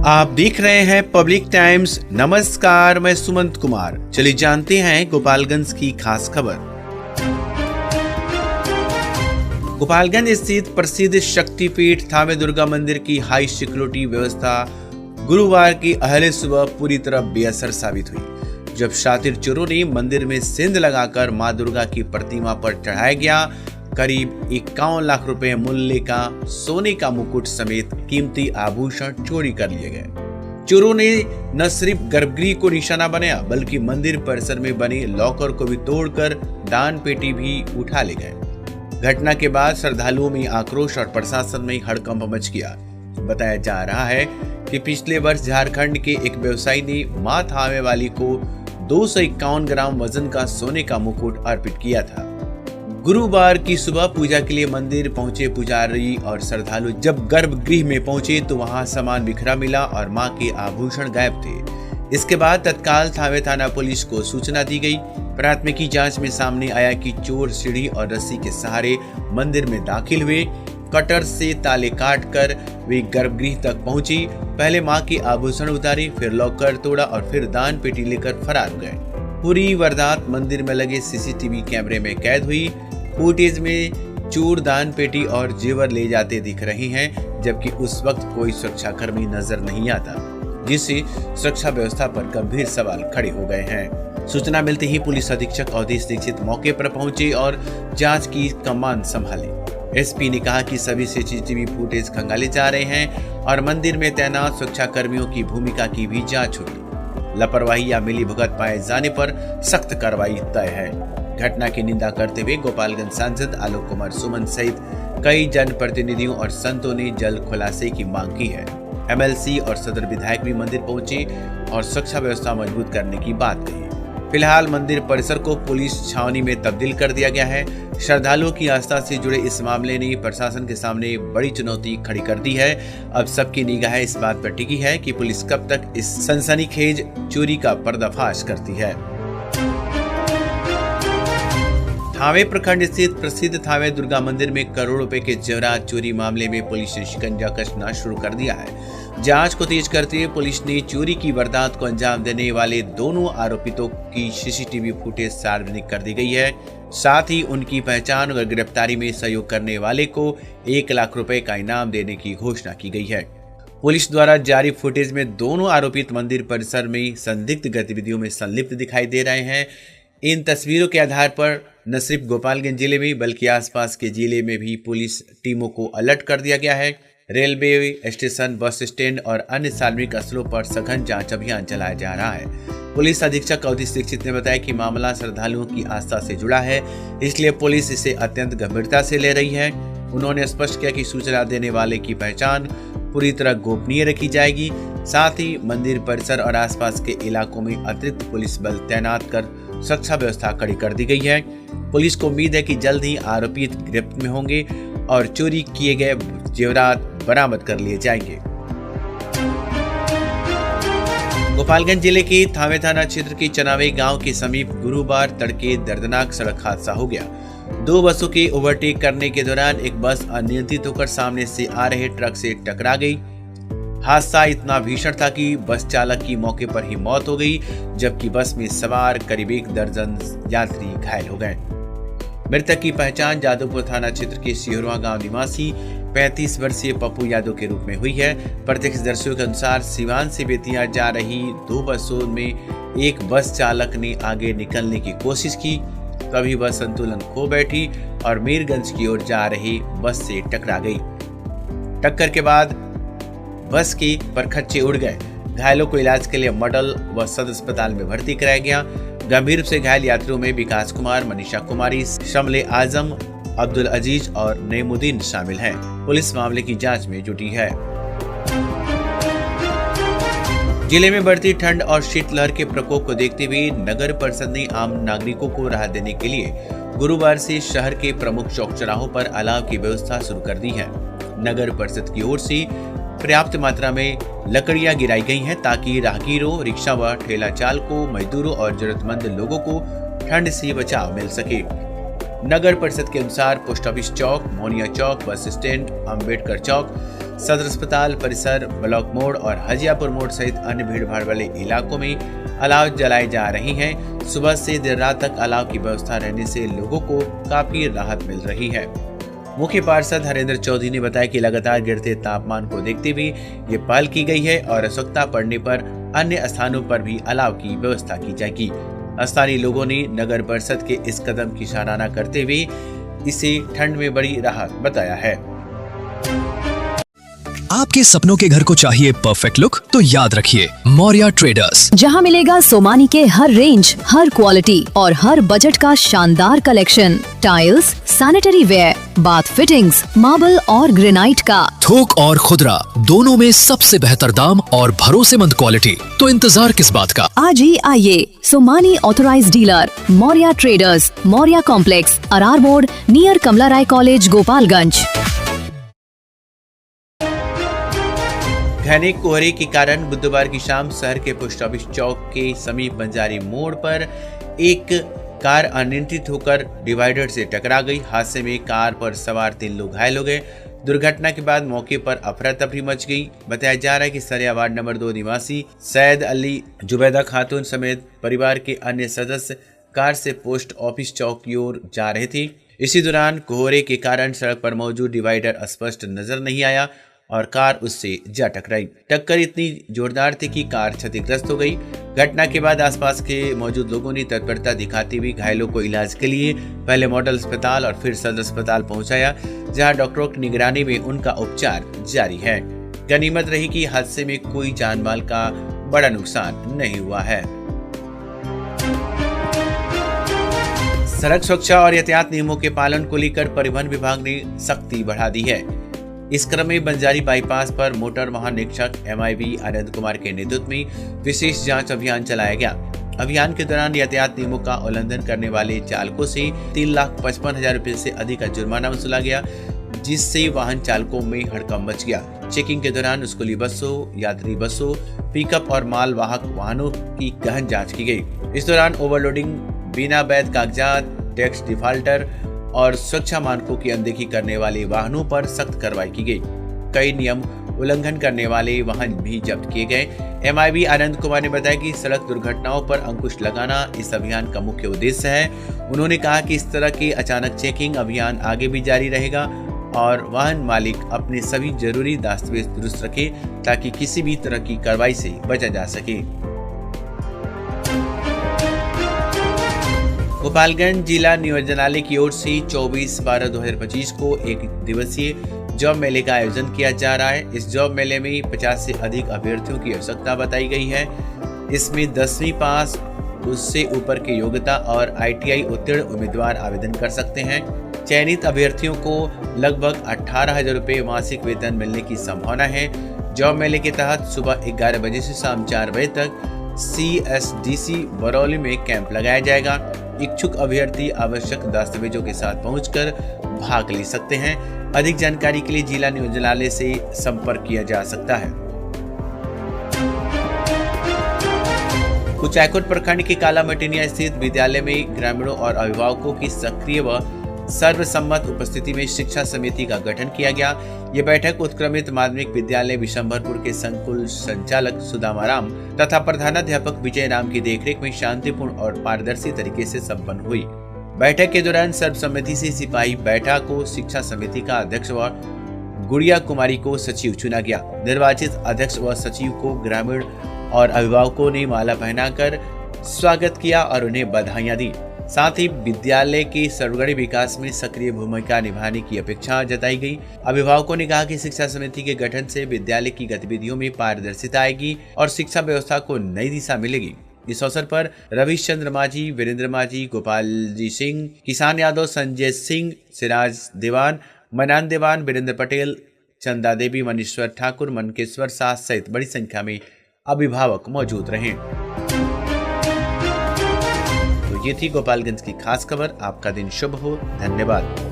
आप देख रहे हैं पब्लिक टाइम्स। नमस्कार, मैं सुमंत कुमार। चलिए जानते हैं गोपालगंज की खास खबर। गोपालगंज स्थित प्रसिद्ध शक्तिपीठ थावे दुर्गा मंदिर की हाई सिक्योरिटी व्यवस्था गुरुवार की अहले सुबह पूरी तरह बेअसर साबित हुई, जब शातिर चोरों ने मंदिर में सेंध लगाकर मां दुर्गा की प्रतिमा पर चढ़ाया गया करीब 51 लाख रुपए मूल्य का सोने का मुकुट समेत कीमती आभूषण चोरी कर लिए गए। चोरों ने न सिर्फ गर्भगृह को निशाना बनाया, बल्कि मंदिर परिसर में बने लॉकर को भी तोड़कर दान पेटी भी उठा ले गए। घटना के बाद श्रद्धालुओं में आक्रोश और प्रशासन में हड़कंप मच गया। बताया जा रहा है कि पिछले वर्ष झारखंड के एक व्यवसायी ने मां थावे वाली को 251 ग्राम वजन का सोने का मुकुट अर्पित किया था। गुरुवार की सुबह पूजा के लिए मंदिर पहुंचे पुजारी और श्रद्धालु जब गर्भगृह में पहुंचे तो वहां सामान बिखरा मिला और मां के आभूषण गायब थे। इसके बाद तत्काल थावे थाना पुलिस को सूचना दी गई। प्राथमिकी जांच में सामने आया कि चोर सीढ़ी और रस्सी के सहारे मंदिर में दाखिल हुए। कटर से ताले काटकर वे गर्भगृह तक पहुंची। पहले मां के आभूषण उतारे, फिर लॉकर तोड़ा और फिर दान पेटी लेकर फरार हो गए। पूरी वारदात मंदिर में लगे सीसीटीवी कैमरे में कैद हुई। फुटेज में चोर दान पेटी और जेवर ले जाते दिख रहे हैं, जबकि उस वक्त कोई सुरक्षाकर्मी नजर नहीं आता, जिससे सुरक्षा व्यवस्था पर गंभीर सवाल खड़े हो गए हैं। सूचना मिलते ही पुलिस अधीक्षक अवधेश दीक्षित मौके पर पहुंचे और जांच की कमान संभाली। एसपी ने कहा कि सभी सीसीटीवी फुटेज खंगाले जा रहे हैं और मंदिर में तैनात सुरक्षाकर्मियों की भूमिका की भी जांच होगी। लापरवाही या मिलीभगत पाए जाने पर सख्त कार्रवाई तय है। घटना की निंदा करते हुए गोपालगंज सांसद आलोक कुमार सुमन सहित कई जनप्रतिनिधियों और संतों ने जल्द खुलासे की मांग की है। एमएलसी और सदर विधायक भी मंदिर पहुंचे और सुरक्षा व्यवस्था मजबूत करने की बात कही। फिलहाल मंदिर परिसर को पुलिस छावनी में तब्दील कर दिया गया है। श्रद्धालुओं की आस्था से जुड़े इस मामले ने प्रशासन के सामने बड़ी चुनौती खड़ी कर दी है। अब सबकी निगाह इस बात पर टिकी है कि पुलिस कब तक इस सनसनीखेज चोरी का पर्दाफाश करती है। थावे प्रखंड स्थित प्रसिद्ध थावे दुर्गा मंदिर में करोड़ों रुपए के जेवरात चोरी मामले में पुलिस ने शिकंजा कसना शुरू कर दिया है। जांच को तेज करते हुए पुलिस ने चोरी की वारदात को अंजाम देने वाले दोनों आरोपितों की सीसीटीवी फुटेज सार्वजनिक कर दी गई है। साथ ही उनकी पहचान और गिरफ्तारी में सहयोग करने वाले को 1 लाख रुपए का इनाम देने की घोषणा की गई है। पुलिस द्वारा जारी फुटेज में दोनों आरोपित मंदिर परिसर में संदिग्ध गतिविधियों में संलिप्त दिखाई दे रहे हैं। इन तस्वीरों के आधार पर न सिर्फ गोपालगंज जिले में बल्कि आसपास के जिले में भी पुलिस टीमों को अलर्ट कर दिया गया है। रेलवे स्टेशन, बस स्टैंड और अन्य सार्वजनिक स्थलों पर सघन जांच अभियान चलाया जा रहा है। पुलिस अधीक्षक अवधेश दीक्षित ने बताया कि मामला श्रद्धालुओं की आस्था से जुड़ा है, इसलिए पुलिस इसे अत्यंत गंभीरता से ले रही है। उन्होंने स्पष्ट किया कि सूचना देने वाले की पहचान पूरी तरह गोपनीय रखी जाएगी। साथ ही मंदिर परिसर और आसपास के इलाकों में अतिरिक्त पुलिस बल तैनात कर सुरक्षा व्यवस्था कड़ी कर दी गई है। पुलिस को उम्मीद है कि जल्द ही आरोपी गिरफ्त में होंगे और चोरी किए गए जेवरात बरामद कर लिए जाएंगे। गोपालगंज जिले के थावे थाना क्षेत्र के चनावे गांव के समीप गुरुवार तड़के दर्दनाक सड़क हादसा हो गया। 2 बसों के ओवरटेक करने के दौरान एक बस अनियंत्रित होकर सामने से आ रहे ट्रक से टकरा गई। हादसा इतना भीषण था कि बस चालक की मौके पर ही मौत हो गई, जबकि बस में सवार करीब 1 दर्जन यात्री घायल हो गए। मृतक की पहचान जादवपुर थाना क्षेत्र के सिहरवा गांव निवासी 35 वर्षीय पप्पू यादव के रूप में हुई है। प्रत्यक्षदर्शियों के अनुसार सिवान से बेतिया जा रही 2 बसों में एक बस चालक ने आगे निकलने की कोशिश की, तभी बस संतुलन खो बैठी और मीरगंज की ओर जा रही बस से टकरा गई। टक्कर के बाद बस के परखच्चे उड़ गए। घायलों को इलाज के लिए मॉडल व सदर अस्पताल में भर्ती कराया गया। गंभीर रूप से घायल यात्रियों में विकास कुमार, मनीषा कुमारी, शमले आजम, अब्दुल अजीज और नईमुद्दीन शामिल हैं। पुलिस मामले की जांच में जुटी है। जिले में बढ़ती ठंड और शीतलहर के प्रकोप को देखते हुए नगर परिषद ने आम नागरिकों को राहत देने के लिए गुरुवार से शहर के प्रमुख चौक चौराहों पर अलाव की व्यवस्था शुरू कर दी है। नगर परिषद की ओर से पर्याप्त मात्रा में लकड़ियां गिराई गई हैं ताकि राहगीरों, रिक्शा व ठेला चालकों, मजदूरों और जरूरतमंद लोगों को ठंड से बचाव मिल सके। नगर परिषद के अनुसार पोस्ट ऑफिस चौक, मोनिया चौक, बस स्टैंड, अंबेडकर चौक, सदर अस्पताल परिसर, ब्लॉक मोड़ और हजियापुर मोड़ सहित अन्य भीड़भाड़ वाले इलाकों में अलाव जलाए जा रही हैं। सुबह से देर रात तक अलाव की व्यवस्था रहने से लोगों को काफी राहत मिल रही है। मुख्य पार्षद हरेंद्र चौधरी ने बताया कि लगातार गिरते तापमान को देखते हुए ये पहल की गई है और आवश्यकता पड़ने पर अन्य स्थानों पर भी अलाव की व्यवस्था की जाएगी। स्थानीय लोगों ने नगर परिषद के इस कदम की सराहना करते हुए इसे ठंड में बड़ी राहत बताया है। आपके सपनों के घर को चाहिए परफेक्ट लुक तो याद रखिए मौर्या ट्रेडर्स, जहां मिलेगा सोमानी के हर रेंज, हर क्वालिटी और हर बजट का शानदार collection. Tiles, sanitary ware, bath fittings, marble और ग्रेनाइट का थोक और खुदरा दोनों में सबसे बेहतर दाम और भरोसेमंद क्वालिटी। तो इंतजार किस बात का, आज ही आइए। Somani authorised dealer Maurya traders, Maurya complex, Arar मोड़, नियर कमला राय कॉलेज, गोपालगंज। घने कोहरे के कारण बुधवार की शाम शहर के पोस्ट ऑफिस चौक के समीप बंजारी मोड़ पर एक कार अनियंत्रित होकर डिवाइडर से टकरा गई। हादसे में कार पर सवार 3 लोग घायल हो गए। दुर्घटना के बाद मौके पर अफरा तफरी मच गई। बताया जा रहा है कि सरिया वार्ड नंबर 2 निवासी सैयद अली, जुबैदा खातून समेत परिवार के अन्य सदस्य कार से पोस्ट ऑफिस चौक की ओर जा रहे थे। इसी दौरान कोहरे के कारण सड़क पर मौजूद डिवाइडर स्पष्ट नजर नहीं आया और कार उससे जा टकराई। टक्कर इतनी जोरदार थी कि कार क्षतिग्रस्त हो गई। घटना के बाद आसपास के मौजूद लोगों ने तत्परता दिखाते हुए घायलों को इलाज के लिए पहले मॉडल अस्पताल और फिर सदर अस्पताल पहुंचाया, जहां डॉक्टरों की निगरानी में उनका उपचार जारी है। गनीमत रही कि हादसे में कोई जान माल का बड़ा नुकसान नहीं हुआ है। सड़क सुरक्षा और यातायात नियमों के पालन को लेकर परिवहन विभाग ने सख्ती बढ़ा दी है। इस क्रम में बंजारी बाईपास पर मोटर वाहन निरीक्षक MIV आनंद कुमार के नेतृत्व में विशेष जांच अभियान चलाया गया। अभियान के दौरान यातायात नियमों का उल्लंघन करने वाले चालकों से 3,55,000 रुपए से अधिक का जुर्माना वसूला गया, जिससे वाहन चालकों में हड़कंप मच गया। चेकिंग के दौरान स्कूली बसों, यात्री बसों, पिकअप और माल वाहक वाहनों की गहन जाँच की गयी। इस दौरान ओवरलोडिंग, बिना वैध कागजात, टैक्स डिफाल्टर और सुरक्षा मानकों की अनदेखी करने वाले वाहनों पर सख्त कार्रवाई की गई। कई नियम उल्लंघन करने वाले वाहन भी जब्त किए गए। MIV आनंद कुमार ने बताया कि सड़क दुर्घटनाओं पर अंकुश लगाना इस अभियान का मुख्य उद्देश्य है। उन्होंने कहा कि इस तरह के अचानक चेकिंग अभियान आगे भी जारी रहेगा और वाहन मालिक अपने सभी जरूरी दस्तावेज दुरुस्त रखे ताकि किसी भी तरह की कार्रवाई से बचा जा सके। गोपालगंज जिला नियोजनालय की ओर से 24/12/2025 को एक दिवसीय जॉब मेले का आयोजन किया जा रहा है। इस जॉब मेले में 50 से अधिक अभ्यर्थियों की आवश्यकता बताई गई है। इसमें 10वीं पास, उससे ऊपर की योग्यता और ITI उत्तीर्ण उम्मीदवार आवेदन कर सकते हैं। चयनित अभ्यर्थियों को लगभग 18,000 रुपए मासिक वेतन मिलने की संभावना है। जॉब मेले के तहत सुबह 11 बजे से शाम 4 बजे तक CSDC बरौली में कैंप लगाया जाएगा। इच्छुक अभ्यर्थी आवश्यक दस्तावेजों के साथ पहुंचकर भाग ले सकते हैं। अधिक जानकारी के लिए जिला नियोजनालय से संपर्क किया जा सकता है। कुचायकोट प्रखंड के काला मटिनिया स्थित विद्यालय में ग्रामीणों और अभिभावकों की सक्रिय व सर्वसम्मत उपस्थिति में शिक्षा समिति का गठन किया गया। ये बैठक उत्क्रमित माध्यमिक विद्यालय विशंभरपुर के संकुल संचालक सुदामाराम तथा प्रधानाध्यापक विजय राम की देखरेख में शांतिपूर्ण और पारदर्शी तरीके से संपन्न हुई। बैठक के दौरान सर्वसम्मति से सिपाही बैठा को शिक्षा समिति का अध्यक्ष व गुड़िया कुमारी को सचिव चुना गया। निर्वाचित अध्यक्ष व सचिव को ग्रामीण और अभिभावकों ने माला पहनाकर स्वागत किया और उन्हें बधाइयां दी। साथ ही विद्यालय के सर्वगणित विकास में सक्रिय भूमिका निभाने की अपेक्षा जताई गई। अभिभावकों ने कहा कि शिक्षा समिति के गठन से विद्यालय की गतिविधियों में पारदर्शिता आएगी और शिक्षा व्यवस्था को नई दिशा मिलेगी। इस अवसर पर रविशचंद्र माझी, वीरेंद्र माझी, गोपाल जी सिंह, किसान यादव, संजय सिंह, सिराज देवान, मनान देवान, वीरेंद्र पटेल, चंदा देवी, मनीश्वर ठाकुर, मनकेश्वर शाह सहित बड़ी संख्या में अभिभावक मौजूद रहे। तो ये थी गोपालगंज की खास खबर। आपका दिन शुभ हो। धन्यवाद।